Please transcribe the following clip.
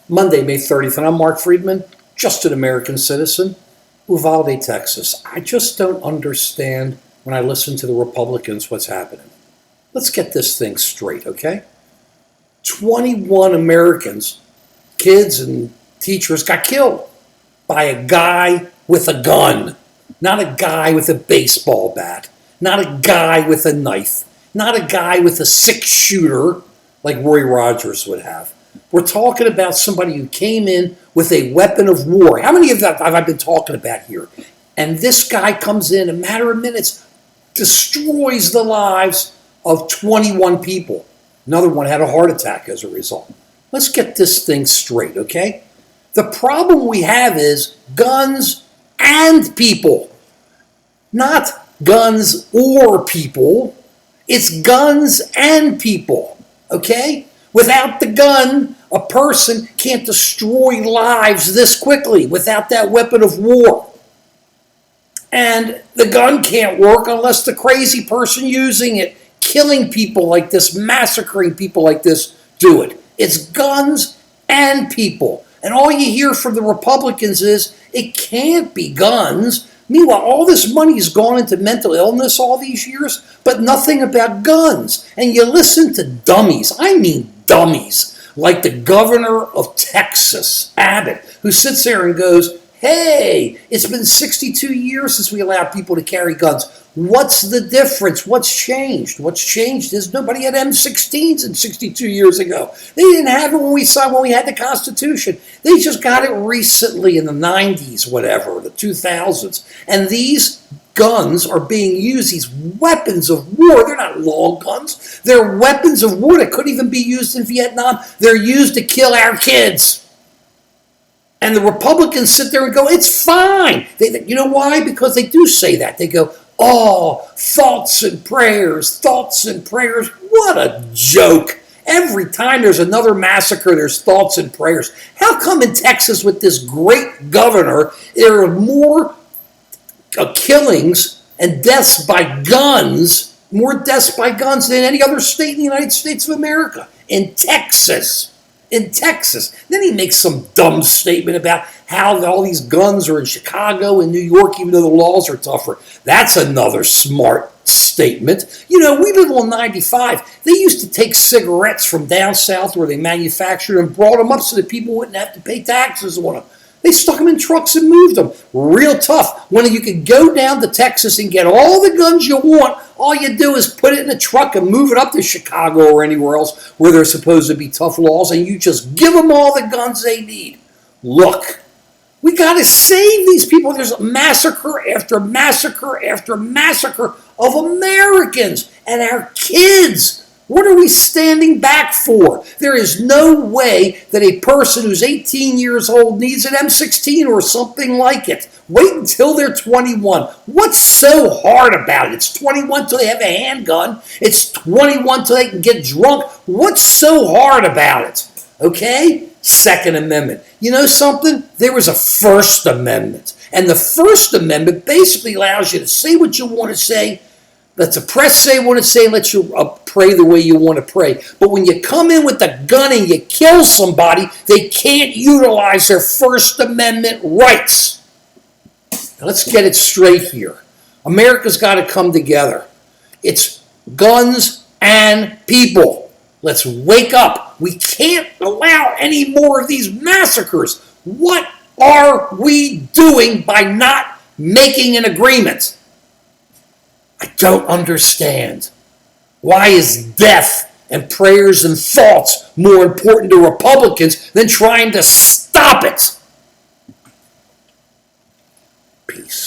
Monday, May 30th, and I'm Mark Friedman, just an American citizen, Uvalde, Texas. I just don't understand when I listen to the Republicans what's happening. Let's get this thing straight, okay? 21 Americans, kids and teachers, got killed by a guy with a gun, not a guy with a baseball bat, not a guy with a knife, not a guy with a six-shooter like Roy Rogers would have. We're talking about somebody who came in with a weapon of war. How many of that have I been talking about here? And this guy comes in a matter of minutes, destroys the lives of 21 people. Another one had a heart attack as a result. Let's get this thing straight, okay? The problem we have is guns and people. Not guns or people. It's guns and people, okay? Without the gun, a person can't destroy lives this quickly without that weapon of war. And the gun can't work unless the crazy person using it, killing people like this, massacring people like this, do it. It's guns and people. And all you hear from the Republicans is, it can't be guns. Meanwhile, all this money has gone into mental illness all these years, but nothing about guns. And you listen to dummies, I mean dummies, like the governor of Texas, Abbott, who sits there and goes, hey, it's been 62 years since we allowed people to carry guns. What's the difference? What's changed? What's changed is nobody had M16s in 62 years ago. They didn't have it when we had the Constitution. They just got it recently in the 90s, whatever, the 2000s. And these guns are being used, these weapons of war. They're not long guns. They're weapons of war that couldn't even be used in Vietnam. They're used to kill our kids. And the Republicans sit there and go, it's fine. You know why? Because they do say that. They go, oh, thoughts and prayers, thoughts and prayers. What a joke. Every time there's another massacre, there's thoughts and prayers. How come in Texas with this great governor, there are more killings and deaths by guns, more deaths by guns than any other state in the United States of America? In Texas. In Texas. Then he makes some dumb statement about how all these guns are in Chicago and New York, even though the laws are tougher. That's another smart statement. You know, we live on 95. They used to take cigarettes from down south where they manufactured and brought them up so that people wouldn't have to pay taxes on them. They stuck them in trucks and moved them. Real tough. When you could go down to Texas and get all the guns you want, all you do is put it in a truck and move it up to Chicago or anywhere else where there's supposed to be tough laws, and you just give them all the guns they need. Look, we got to save these people. There's massacre after massacre after massacre of Americans and our kids. What are we standing back for? There is no way that a person who's 18 years old needs an M16 or something like it. Wait until they're 21. What's so hard about it? It's 21 till they have a handgun. It's 21 till they can get drunk. What's so hard about it? Okay? Second Amendment. You know something? There was a First Amendment. And the First Amendment basically allows you to say what you want to say, let the press say what it say, let you pray the way you want to pray. But when you come in with a gun and you kill somebody, they can't utilize their First Amendment rights. Now let's get it straight here. America's got to come together. It's guns and people. Let's wake up. We can't allow any more of these massacres. What are we doing by not making an agreement? I don't understand. Why is death and prayers and thoughts more important to Republicans than trying to stop it? Peace.